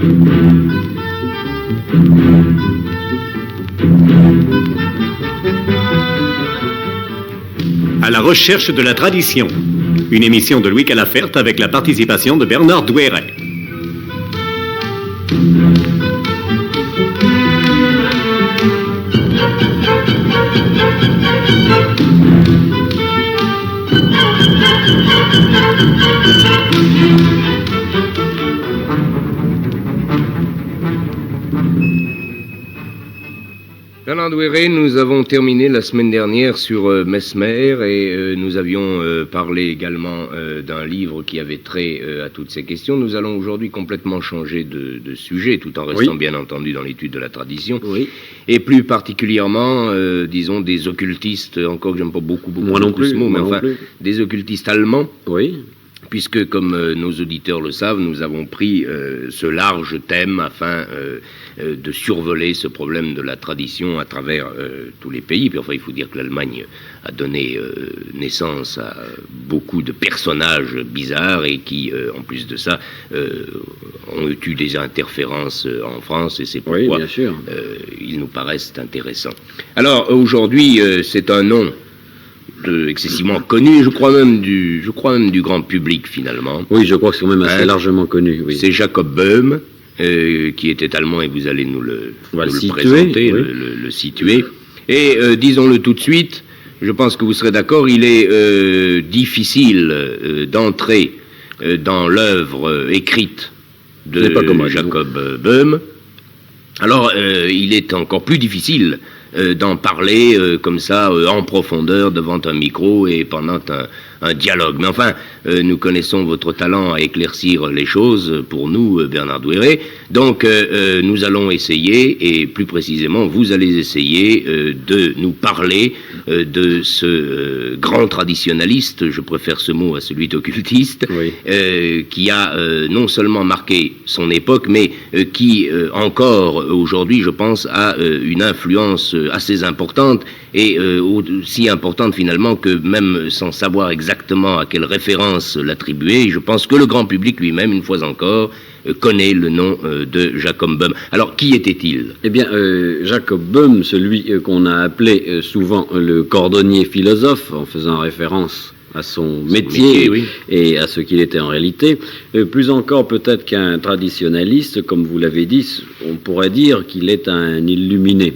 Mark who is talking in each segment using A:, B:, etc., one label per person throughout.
A: À la recherche de la tradition. Une émission de Louis Calafert avec la participation de Bernard Douairet.
B: Bernard Douairet, nous avons terminé la semaine dernière sur Mesmer et nous avions parlé également d'un livre qui avait trait à toutes ces questions. Nous allons aujourd'hui complètement changer de sujet, tout en restant bien entendu dans l'étude de la tradition. Oui. Et plus particulièrement, disons, des occultistes, encore que j'aime pas beaucoup ce mot, mais enfin, des occultistes allemands. Oui. Puisque, comme nos auditeurs le savent, nous avons pris ce large thème afin de survoler ce problème de la tradition à travers tous les pays. Puis enfin, il faut dire que l'Allemagne a donné naissance à beaucoup de personnages bizarres et qui, en plus de ça, ont eu des interférences en France, et c'est pourquoi ils nous paraissent intéressants. Alors, aujourd'hui, c'est un nom excessivement connu, je crois même du grand public finalement.
C: Oui, je crois que c'est même assez largement connu. Oui.
B: C'est Jacob Böhm, qui était allemand, et vous allez nous le présenter, le situer. Et disons-le tout de suite, je pense que vous serez d'accord, il est difficile d'entrer dans l'œuvre écrite de Jacob Böhm. Alors, il est encore plus difficile d'en parler comme ça en profondeur devant un micro et pendant un dialogue. Mais enfin, nous connaissons votre talent à éclaircir les choses pour nous, Bernard Douairet. Donc, nous allons essayer, et plus précisément, vous allez essayer de nous parler de ce grand traditionnaliste, je préfère ce mot à celui d'occultiste, qui a non seulement marqué son époque, mais qui encore aujourd'hui, je pense, a une influence assez importante, et aussi importante finalement que même sans savoir exactement à quelle référence l'attribuer, je pense que le grand public lui-même, une fois encore, connaît le nom de Jacob Böhm. Alors, qui était-il ?
C: Eh bien, Jacob Böhm, celui qu'on a appelé souvent le cordonnier philosophe, en faisant référence à son métier et à ce qu'il était en réalité. Plus encore peut-être qu'un traditionnaliste, comme vous l'avez dit, on pourrait dire qu'il est un illuminé.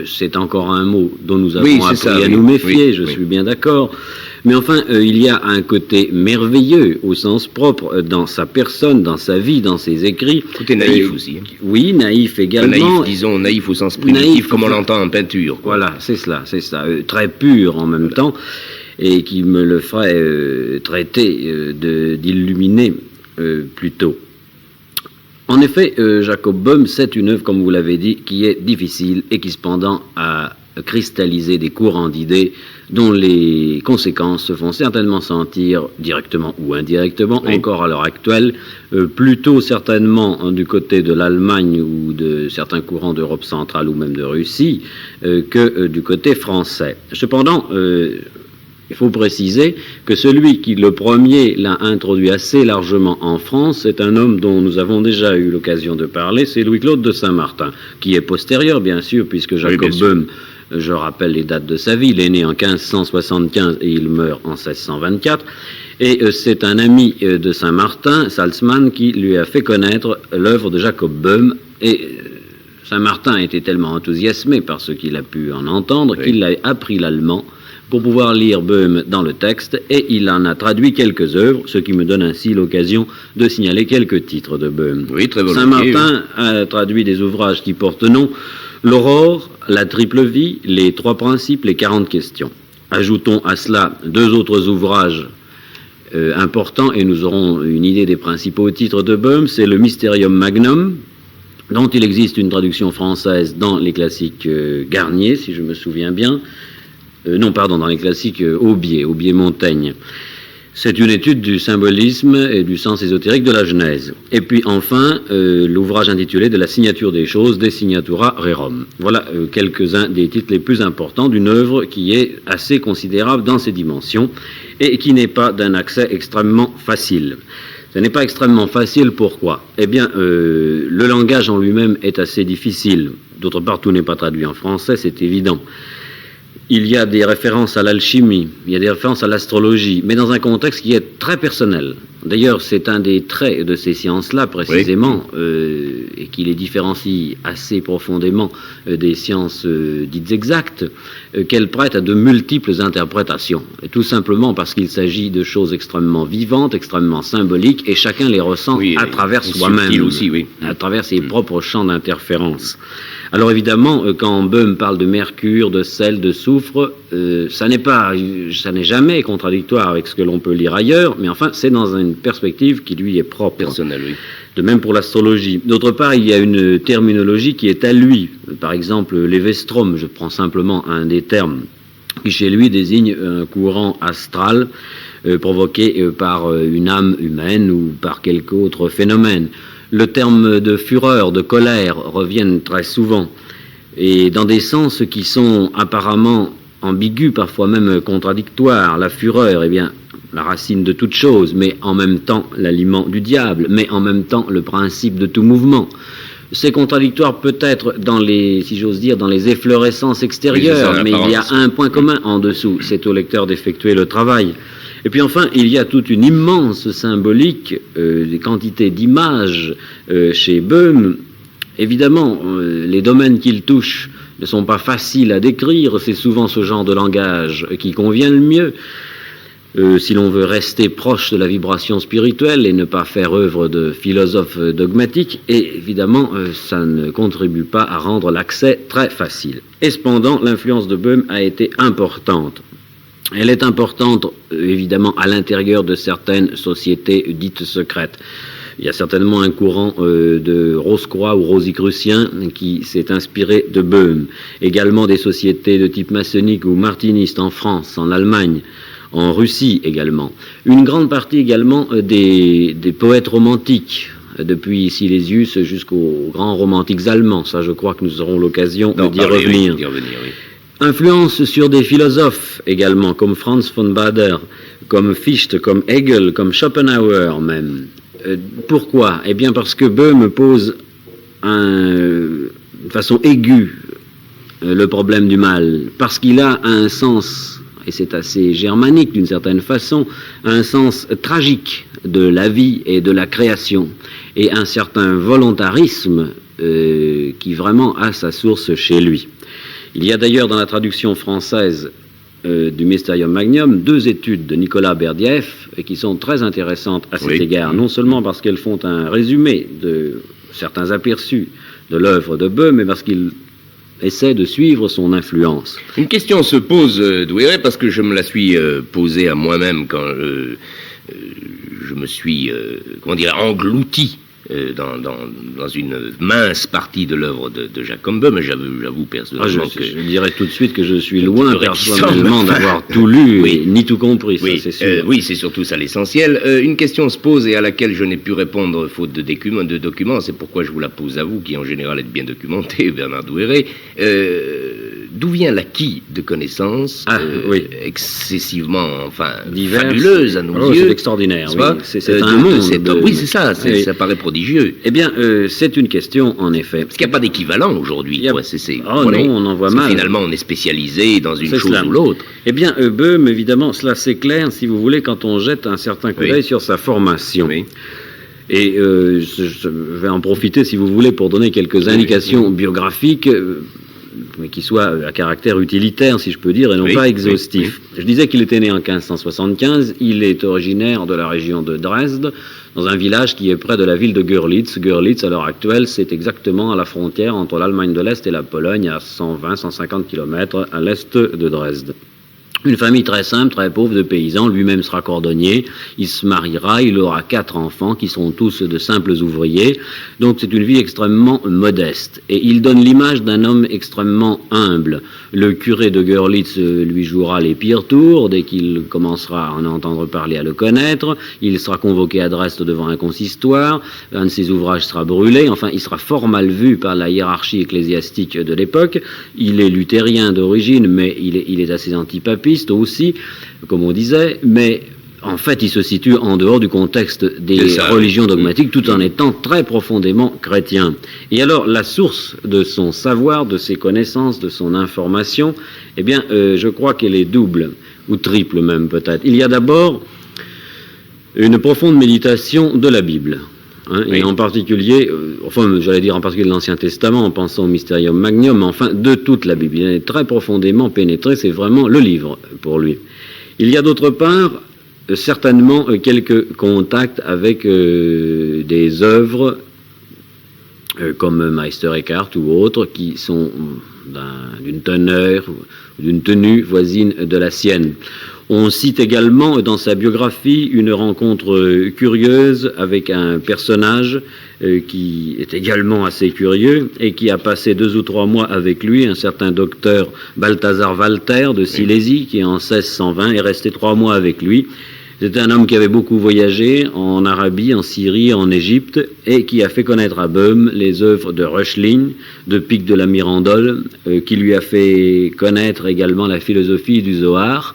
C: C'est encore un mot dont nous avons appris à nous méfier, je suis bien d'accord. Mais enfin, il y a un côté merveilleux, au sens propre, dans sa personne, dans sa vie, dans ses écrits.
B: Côté naïf aussi.
C: Oui, naïf également.
B: Naïf, disons, naïf au sens primitif, naïf, comme on l'entend en peinture.
C: Voilà, c'est cela. Très pur en même temps, et qui me le ferait traiter d'illuminé plutôt. En effet, Jacob Böhm, c'est une œuvre, comme vous l'avez dit, qui est difficile et qui cependant a cristallisé des courants d'idées dont les conséquences se font certainement sentir directement ou indirectement, encore à l'heure actuelle, plutôt certainement du côté de l'Allemagne ou de certains courants d'Europe centrale ou même de Russie que du côté français. Cependant, il faut préciser que celui qui, le premier, l'a introduit assez largement en France, c'est un homme dont nous avons déjà eu l'occasion de parler, c'est Louis-Claude de Saint-Martin, qui est postérieur, bien sûr, puisque Jacob Böhm, je rappelle les dates de sa vie, il est né en 1575 et il meurt en 1624, et c'est un ami de Saint-Martin, Salzmann, qui lui a fait connaître l'œuvre de Jacob Böhm, et Saint-Martin était tellement enthousiasmé par ce qu'il a pu en entendre qu'il a appris l'allemand pour pouvoir lire Böhm dans le texte, et il en a traduit quelques œuvres, ce qui me donne ainsi l'occasion de signaler quelques titres de Böhm.
B: Oui, très volontiers.
C: Saint-Martin a traduit des ouvrages qui portent nom L'Aurore, La Triple Vie, Les Trois Principes, Les 40 Questions. Ajoutons à cela deux autres ouvrages importants, et nous aurons une idée des principaux titres de Böhm. C'est le Mysterium Magnum, dont il existe une traduction française dans les classiques Garnier, si je me souviens bien. Dans les classiques Aubier-Montaigne. C'est une étude du symbolisme et du sens ésotérique de la Genèse. Et puis enfin, l'ouvrage intitulé De la signature des choses, De Signatura Rerum. Voilà quelques-uns des titres les plus importants d'une œuvre qui est assez considérable dans ses dimensions et qui n'est pas d'un accès extrêmement facile. Ce n'est pas extrêmement facile, pourquoi? Eh bien, le langage en lui-même est assez difficile. D'autre part, tout n'est pas traduit en français, c'est évident. Il y a des références à l'alchimie, il y a des références à l'astrologie, mais dans un contexte qui est très personnel. D'ailleurs, c'est un des traits de ces sciences-là, précisément, et qui les différencie assez profondément des sciences dites exactes, qu'elles prêtent à de multiples interprétations. Et tout simplement parce qu'il s'agit de choses extrêmement vivantes, extrêmement symboliques, et chacun les ressent à travers soi-même,
B: aussi,
C: à travers ses propres champs d'interférence. Alors évidemment, quand Boehm parle de mercure, de sel, de soufre, ça n'est jamais contradictoire avec ce que l'on peut lire ailleurs, mais enfin, c'est dans une perspective qui lui est propre.
B: Personnel, oui.
C: De même pour l'astrologie. D'autre part, il y a une terminologie qui est à lui. Par exemple, l'Evestrom, je prends simplement un des termes, qui chez lui désigne un courant astral provoqué par une âme humaine ou par quelque autre phénomène. Le terme de fureur, de colère reviennent très souvent, et dans des sens qui sont apparemment ambigus, parfois même contradictoires. La fureur, eh bien, la racine de toute chose, mais en même temps l'aliment du diable, mais en même temps le principe de tout mouvement. C'est contradictoire peut-être dans les, si j'ose dire, dans les efflorescences extérieures, mais il y a un point commun en dessous, c'est au lecteur d'effectuer le travail. Et puis enfin, il y a toute une immense symbolique, des quantités d'images chez Boehm. Évidemment, les domaines qu'il touche ne sont pas faciles à décrire, c'est souvent ce genre de langage qui convient le mieux. Si l'on veut rester proche de la vibration spirituelle et ne pas faire œuvre de philosophe dogmatique, et évidemment, ça ne contribue pas à rendre l'accès très facile. Et cependant, l'influence de Boehm a été importante. Elle est importante, évidemment, à l'intérieur de certaines sociétés dites secrètes. Il y a certainement un courant de Rose-Croix ou Rosicrucien qui s'est inspiré de Boehm. Également des sociétés de type maçonnique ou martiniste en France, en Allemagne, en Russie également. Une grande partie également des poètes romantiques, depuis Silésius jusqu'aux grands romantiques allemands. Ça, je crois que nous aurons l'occasion d'y revenir.
B: Oui.
C: Influence sur des philosophes également, comme Franz von Baader, comme Fichte, comme Hegel, comme Schopenhauer même. Pourquoi? Eh bien parce que Boehm pose de façon aiguë le problème du mal, parce qu'il a un sens, et c'est assez germanique d'une certaine façon, un sens tragique de la vie et de la création, et un certain volontarisme qui vraiment a sa source chez lui. Il y a d'ailleurs dans la traduction française du Mysterium Magnum 2 études de Nicolas Berdyaev qui sont très intéressantes à cet égard, non seulement parce qu'elles font un résumé de certains aperçus de l'œuvre de Boehm, mais parce qu'il essaie de suivre son influence.
B: Une question se pose, Douéret, parce que je me la suis posée à moi-même quand je me suis, englouti dans une mince partie de l'œuvre de Jacob Boehm. J'avoue personnellement que...
C: Je dirais tout de suite que je suis loin personnellement d'avoir tout lu ni tout compris, ça c'est sûr.
B: Oui, c'est surtout ça l'essentiel. Une question se pose et à laquelle je n'ai pu répondre faute de documents, c'est pourquoi je vous la pose à vous, qui en général êtes bien documenté, Bernard Douéret. D'où vient l'acquis de connaissances excessivement, fabuleuses à nos yeux?
C: C'est extraordinaire, c'est un monde.
B: Oui, c'est ça, ça paraît prodigieux.
C: Eh bien, c'est une question, en effet.
B: Parce qu'il n'y a pas d'équivalent aujourd'hui.
C: Non, on en voit mal.
B: Finalement, on est spécialisé dans une chose ou l'autre.
C: Eh bien, Boehm, évidemment, cela s'éclaire, si vous voulez, quand on jette un certain coup d'œil sur sa formation. Oui. Et je vais en profiter, si vous voulez, pour donner quelques indications biographiques, mais qui soient à caractère utilitaire, si je peux dire, et non pas exhaustif. Je disais qu'il était né en 1575, il est originaire de la région de Dresde, dans un village qui est près de la ville de Görlitz. Görlitz, à l'heure actuelle, c'est exactement à la frontière entre l'Allemagne de l'Est et la Pologne, à 120-150 km à l'est de Dresde. Une famille très simple, très pauvre de paysans, lui-même sera cordonnier, il se mariera, il aura 4 enfants qui sont tous de simples ouvriers, donc c'est une vie extrêmement modeste. Et il donne l'image d'un homme extrêmement humble. Le curé de Görlitz lui jouera les pires tours, dès qu'il commencera à en entendre parler, à le connaître, il sera convoqué à Dresde devant un consistoire, un de ses ouvrages sera brûlé, enfin il sera fort mal vu par la hiérarchie ecclésiastique de l'époque. Il est luthérien d'origine, mais il est assez antipapiste aussi, comme on disait, mais en fait, il se situe en dehors du contexte des religions dogmatiques, tout en étant très profondément chrétien. Et alors, la source de son savoir, de ses connaissances, de son information, eh bien, je crois qu'elle est double, ou triple même peut-être. Il y a d'abord une profonde méditation de la Bible. Et en particulier, j'allais dire en particulier de l'Ancien Testament, en pensant au Mysterium Magnum, mais enfin de toute la Bible. Il est très profondément pénétré, c'est vraiment le livre pour lui. Il y a d'autre part, certainement, quelques contacts avec des œuvres comme Meister Eckhart ou autres, qui sont d'une teneur, d'une tenue voisine de la sienne. On cite également dans sa biographie une rencontre curieuse avec un personnage qui est également assez curieux et qui a passé 2 ou 3 mois avec lui, un certain docteur Balthazar Walter de Silésie, qui en 1620 est resté 3 mois avec lui. C'était un homme qui avait beaucoup voyagé en Arabie, en Syrie, en Égypte, et qui a fait connaître à Böhm les œuvres de Reuchlin, de Pic de la Mirandole, qui lui a fait connaître également la philosophie du Zohar.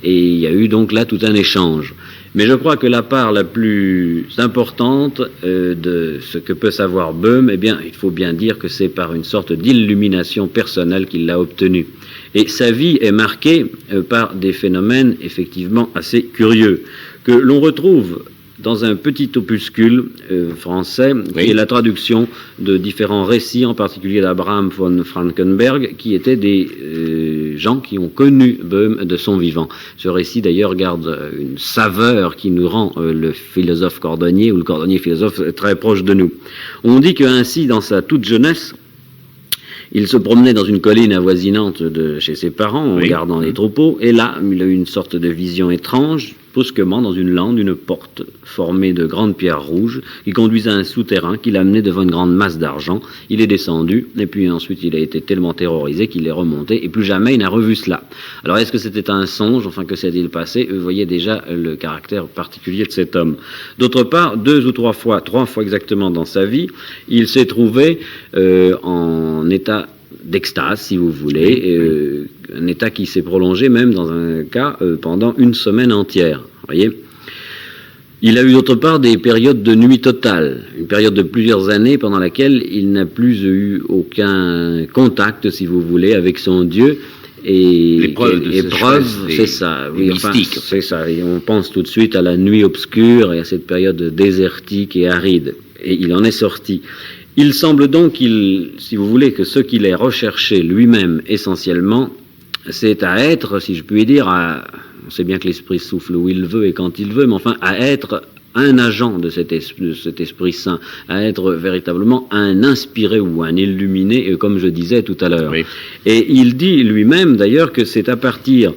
C: Et il y a eu donc là tout un échange. Mais je crois que la part la plus importante de ce que peut savoir Böhm, eh bien, il faut bien dire que c'est par une sorte d'illumination personnelle qu'il l'a obtenue. Et sa vie est marquée par des phénomènes effectivement assez curieux, que l'on retrouve dans un petit opuscule français, qui est la traduction de différents récits, en particulier d'Abraham von Frankenberg, qui étaient des gens qui ont connu Böhm de son vivant. Ce récit, d'ailleurs, garde une saveur qui nous rend le philosophe cordonnier, ou le cordonnier philosophe, très proche de nous. On dit qu'ainsi, dans sa toute jeunesse, il se promenait dans une colline avoisinante de chez ses parents, en regardant les troupeaux, et là, il a eu une sorte de vision étrange. Brusquement, dans une lande, une porte formée de grandes pierres rouges qui conduisait à un souterrain qui l'amenait devant une grande masse d'argent. Il est descendu, et puis ensuite il a été tellement terrorisé qu'il est remonté, et plus jamais il n'a revu cela. Alors est-ce que c'était un songe? Enfin, que s'est-il passé? Vous voyez déjà le caractère particulier de cet homme. D'autre part, 2 ou 3 fois exactement dans sa vie, il s'est trouvé en état d'extase, si vous voulez, un état qui s'est prolongé même dans un cas pendant 1 semaine entière. Voyez. Il a eu d'autre part des périodes de nuit totale, une période de plusieurs années pendant laquelle il n'a plus eu aucun contact, si vous voulez, avec son Dieu. Et l'épreuve, c'est ça. Oui, enfin, c'est ça. Et on pense tout de suite à la nuit obscure et à cette période désertique et aride. Et il en est sorti. Il semble donc si vous voulez, que ce qu'il ait recherché lui-même essentiellement, c'est à être, si je puis dire, on sait bien que l'Esprit souffle où il veut et quand il veut, mais enfin, à être un agent de cet Esprit Saint, à être véritablement un inspiré ou un illuminé, comme je disais tout à l'heure. Oui. Et il dit lui-même, d'ailleurs, que c'est à partir,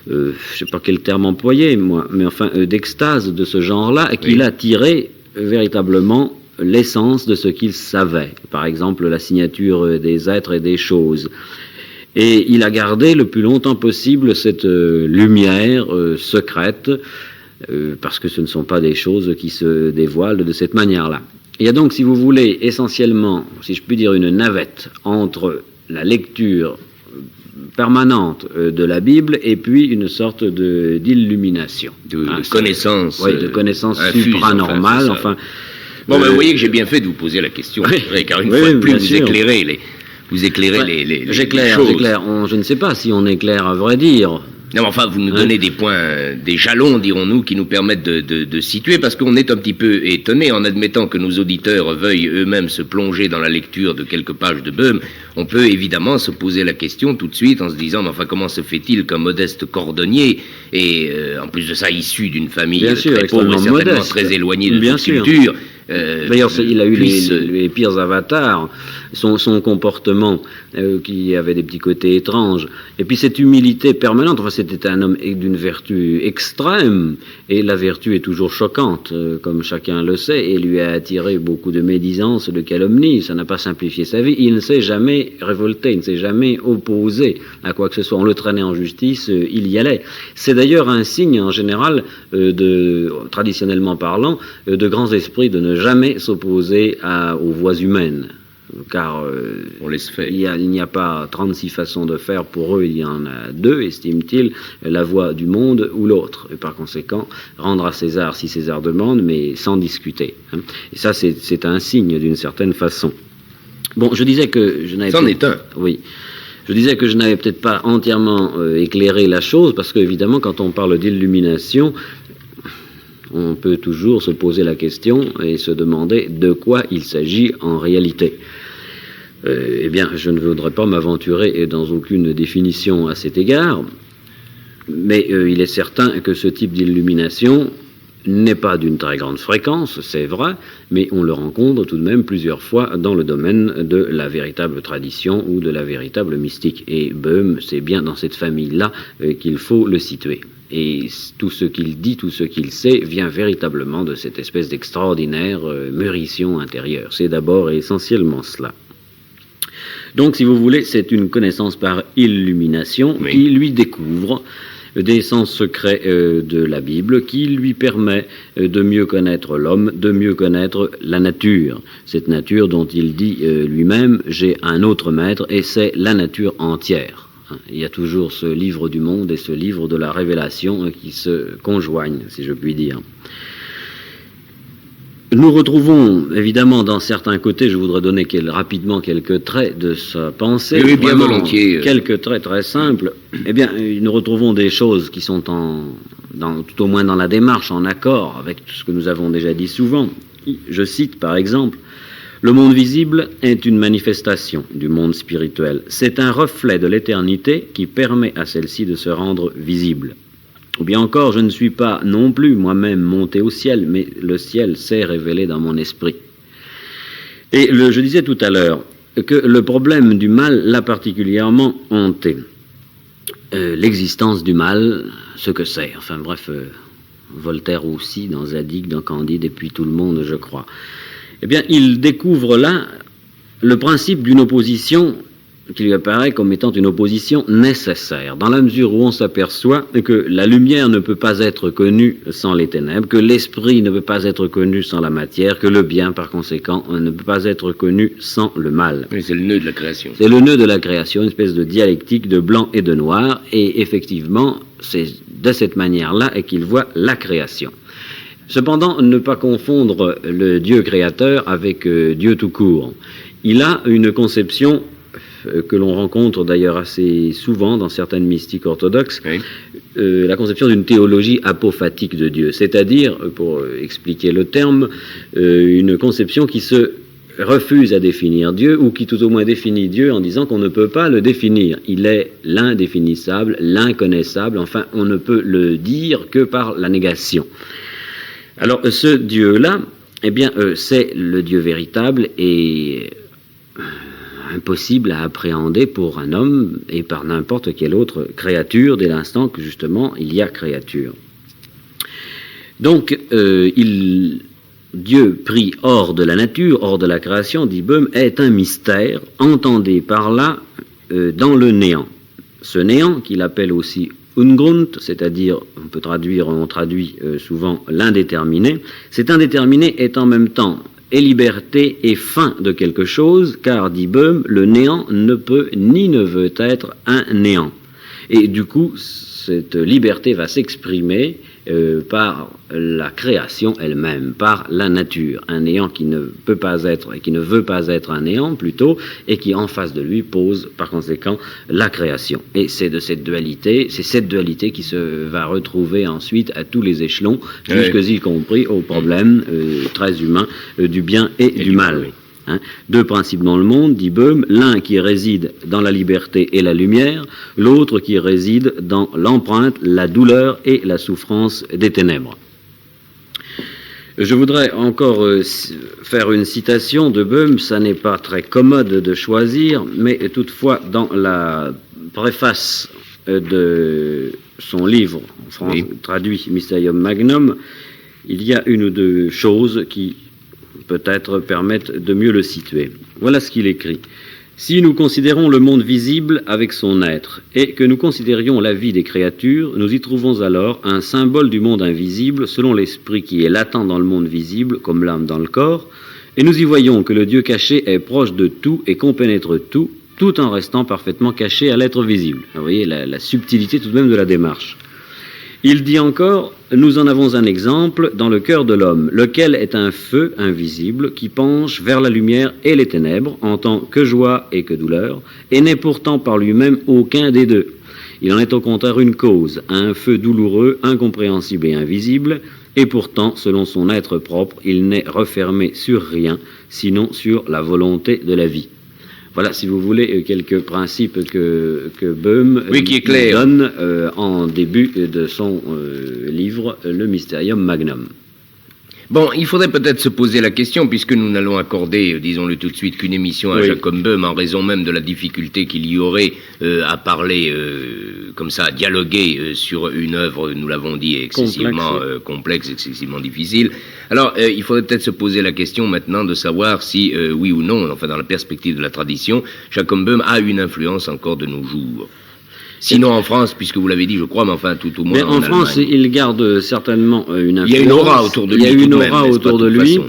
C: je ne sais pas quel terme employer, moi, mais enfin, d'extase de ce genre-là, qu'il a tiré véritablement l'essence de ce qu'il savait, par exemple la signature des êtres et des choses. Et il a gardé le plus longtemps possible cette lumière secrète, parce que ce ne sont pas des choses qui se dévoilent de cette manière-là. Il y a donc, si vous voulez, essentiellement, si je puis dire, une navette entre la lecture permanente de la Bible et puis une sorte d'illumination.
B: De connaissance.
C: Oui, de connaissance supranormale, enfin.
B: Bon, vous voyez que j'ai bien fait de vous poser la question, car une fois de plus, vous éclairez les choses.
C: J'éclaire. Je ne sais pas si on éclaire à vrai dire.
B: Non, mais enfin, vous nous donnez des points, des jalons, dirons-nous, qui nous permettent de situer, parce qu'on est un petit peu étonné en admettant que nos auditeurs veuillent eux-mêmes se plonger dans la lecture de quelques pages de Böhm. On peut évidemment se poser la question tout de suite en se disant, mais enfin, comment se fait-il qu'un modeste cordonnier, et en plus de ça, issu d'une famille très pauvre et certainement très éloignée de toute culture,
C: d'ailleurs, il a eu les pires avatars, son comportement qui avait des petits côtés étranges, et puis cette humilité permanente. Enfin, c'était un homme d'une vertu extrême, et la vertu est toujours choquante, comme chacun le sait, et lui a attiré beaucoup de médisance, de calomnie. Ça n'a pas simplifié sa vie. Il ne s'est jamais révolté, il ne s'est jamais opposé à quoi que ce soit. On le traînait en justice, il y allait. C'est d'ailleurs un signe en général, traditionnellement parlant, de grands esprits de ne jamais s'opposer aux voies humaines. car
B: on laisse faire.
C: Il n'y a pas 36 façons de faire pour eux, il y en a 2, estiment-ils, la voie du monde ou l'autre. Et par conséquent, rendre à César si César demande, mais sans discuter. Et ça, c'est un signe d'une certaine façon. Bon, je disais que je n'avais
B: C'en est un.
C: Oui. Je disais que je n'avais peut-être pas entièrement éclairé la chose, parce qu'évidemment, quand on parle d'illumination, on peut toujours se poser la question et se demander de quoi il s'agit en réalité. Eh bien, je ne voudrais pas m'aventurer dans aucune définition à cet égard, mais il est certain que ce type d'illumination n'est pas d'une très grande fréquence, c'est vrai, mais on le rencontre tout de même plusieurs fois dans le domaine de la véritable tradition ou de la véritable mystique. Et Boehme, c'est bien dans cette famille-là qu'il faut le situer. Et tout ce qu'il dit, tout ce qu'il sait, vient véritablement de cette espèce d'extraordinaire mûrition intérieure. C'est d'abord et essentiellement cela. Donc, si vous voulez, c'est une connaissance par illumination qui lui découvre des sens secrets de la Bible, qui lui permet de mieux connaître l'homme, de mieux connaître la nature. Cette nature dont il dit lui-même, j'ai un autre maître, et c'est la nature entière. Il y a toujours ce livre du monde et ce livre de la révélation qui se conjoignent, si je puis dire. Nous retrouvons, évidemment, dans certains côtés, je voudrais donner rapidement quelques traits de sa pensée.
B: Oui, bien volontiers.
C: Quelques traits très simples. Eh bien, nous retrouvons des choses qui sont tout au moins dans la démarche, en accord avec tout ce que nous avons déjà dit souvent. Je cite, par exemple, « Le monde visible est une manifestation du monde spirituel. C'est un reflet de l'éternité qui permet à celle-ci de se rendre visible. » Ou bien encore, je ne suis pas non plus moi-même monté au ciel, mais le ciel s'est révélé dans mon esprit. Et je disais tout à l'heure que le problème du mal l'a particulièrement hanté. L'existence du mal, ce que c'est, enfin bref, Voltaire aussi, dans Zadig, dans Candide, et puis tout le monde, je crois. Eh bien, il découvre là le principe d'une opposition qui lui apparaît comme étant une opposition nécessaire, dans la mesure où on s'aperçoit que la lumière ne peut pas être connue sans les ténèbres, que l'esprit ne peut pas être connu sans la matière, que le bien, par conséquent, ne peut pas être connu sans le mal.
B: Oui, c'est le nœud de la création.
C: C'est le nœud de la création, une espèce de dialectique de blanc et de noir, et effectivement, c'est de cette manière-là qu'il voit la création. Cependant, ne pas confondre le Dieu créateur avec Dieu tout court. Il a une conception que l'on rencontre d'ailleurs assez souvent dans certaines mystiques orthodoxes, oui. La conception d'une théologie apophatique de Dieu, c'est-à-dire, pour expliquer le terme, une conception qui se refuse à définir Dieu, ou qui tout au moins définit Dieu en disant qu'on ne peut pas le définir. Il est l'indéfinissable, l'inconnaissable, enfin on ne peut le dire que par la négation. Alors ce Dieu-là, eh bien c'est le Dieu véritable et impossible à appréhender pour un homme et par n'importe quelle autre créature dès l'instant que justement il y a créature. Donc Dieu pris hors de la nature, hors de la création, dit Boehme, est un mystère, entendez par là dans le néant. Ce néant qu'il appelle aussi Ungrund, c'est-à-dire, on traduit souvent l'indéterminé, cet indéterminé est en même temps et liberté et fin de quelque chose, car, dit Boehme, le néant ne peut ni ne veut être un néant. Et du coup, cette liberté va s'exprimer par la création elle-même, par la nature. Un néant qui ne peut pas être, et qui ne veut pas être un néant plutôt, et qui en face de lui pose par conséquent la création. Et c'est de cette dualité, c'est cette dualité qui se va retrouver ensuite à tous les échelons, jusque-y compris au problème très humain du bien et du mal. Hein, deux principes dans le monde, dit Boehme, l'un qui réside dans la liberté et la lumière, l'autre qui réside dans l'empreinte, la douleur et la souffrance des ténèbres. Je voudrais encore faire une citation de Boehme, ça n'est pas très commode de choisir, mais toutefois dans la préface de son livre, en France, traduit Mysterium Magnum, il y a une ou deux choses qui peut-être permettent de mieux le situer. Voilà ce qu'il écrit. Si nous considérons le monde visible avec son être, et que nous considérions la vie des créatures, nous y trouvons alors un symbole du monde invisible selon l'esprit qui est latent dans le monde visible, comme l'âme dans le corps, Et nous y voyons que le Dieu caché est proche de tout et compénètre tout, tout en restant parfaitement caché à l'être visible. Vous voyez la subtilité tout de même de la démarche. Il dit encore, nous en avons un exemple dans le cœur de l'homme, lequel est un feu invisible qui penche vers la lumière et les ténèbres en tant que joie et que douleur, et n'est pourtant par lui-même aucun des deux. Il en est au contraire une cause, un feu douloureux, incompréhensible et invisible, et pourtant, selon son être propre, il n'est refermé sur rien, sinon sur la volonté de la vie. Voilà, si vous voulez, quelques principes que Böhm donne en début de son livre « Le Mysterium Magnum ».
B: Bon, il faudrait peut-être se poser la question, puisque nous n'allons accorder, disons-le tout de suite, qu'une émission à Jacob Böhm, en raison même de la difficulté qu'il y aurait à parler comme ça, à dialoguer sur une œuvre, nous l'avons dit, excessivement complexe, excessivement difficile. Alors, il faudrait peut-être se poser la question maintenant de savoir si, oui ou non, enfin dans la perspective de la tradition, Jacob Böhm a une influence encore de nos jours. Sinon en France, puisque vous l'avez dit, je crois, mais enfin tout au moins
C: en France, il garde certainement une influence.
B: Il y a une aura autour de lui.
C: Il y a une aura autour de lui.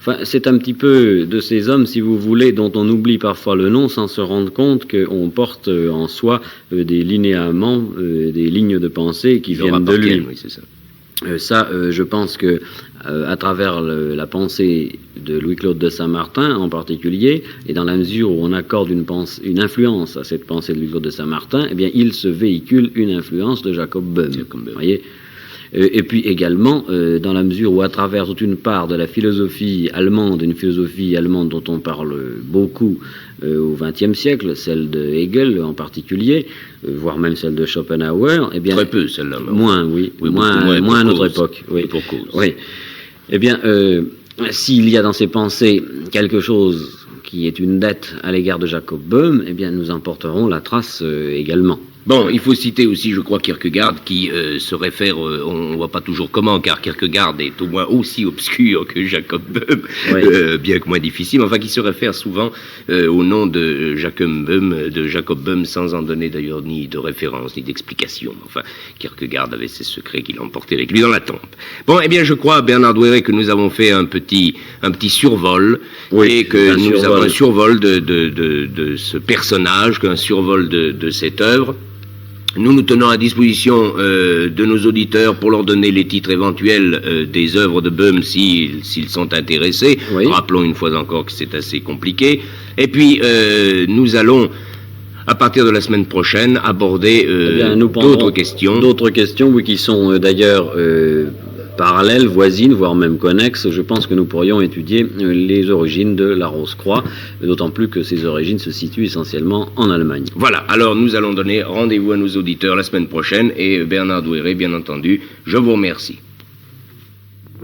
C: Enfin, c'est un petit peu de ces hommes, si vous voulez, dont on oublie parfois le nom sans se rendre compte qu'on porte en soi des linéaments, des lignes de pensée qui viennent de lui.
B: Oui, c'est ça.
C: Je pense que à travers la pensée de Louis-Claude de Saint-Martin en particulier, et dans la mesure où on accorde une influence à cette pensée de Louis-Claude de Saint-Martin, eh bien, il se véhicule une influence de Jacob Böhm. Voyez. Et puis également, dans la mesure où à travers toute une part de la philosophie allemande, une philosophie allemande dont on parle beaucoup au XXe siècle, celle de Hegel en particulier, voire même celle de Schopenhauer, eh bien,
B: très peu celle-là.
C: Moins, oui, moins à notre époque. Oui.
B: Pour cause.
C: Oui. Eh bien, s'il y a dans ces pensées quelque chose qui est une dette à l'égard de Jacob Böhm, eh bien, nous en porterons la trace également.
B: Bon, il faut citer aussi, je crois, Kierkegaard, qui se réfère, on ne voit pas toujours comment, car Kierkegaard est au moins aussi obscur que Jacob Böhm, bien que moins difficile, enfin, qui se réfère souvent au nom de Jacob Böhm, sans en donner d'ailleurs ni de référence, ni d'explication. Enfin, Kierkegaard avait ses secrets qu'il emportait avec lui dans la tombe. Bon, eh bien, je crois, Bernard Douéret, que nous avons fait un petit survol, et que nous avons un survol de ce personnage, un survol de cette œuvre. Nous nous tenons à disposition de nos auditeurs pour leur donner les titres éventuels des œuvres de Böhm s'ils sont intéressés. Oui. Rappelons une fois encore que c'est assez compliqué. Et puis, nous allons, à partir de la semaine prochaine, aborder d'autres questions.
C: D'autres questions, oui, qui sont d'ailleurs parallèles, voisines, voire même connexes. Je pense que nous pourrions étudier les origines de la Rose-Croix, d'autant plus que ces origines se situent essentiellement en Allemagne.
B: Voilà, alors nous allons donner rendez-vous à nos auditeurs la semaine prochaine, et Bernard Douéret, bien entendu, je vous remercie.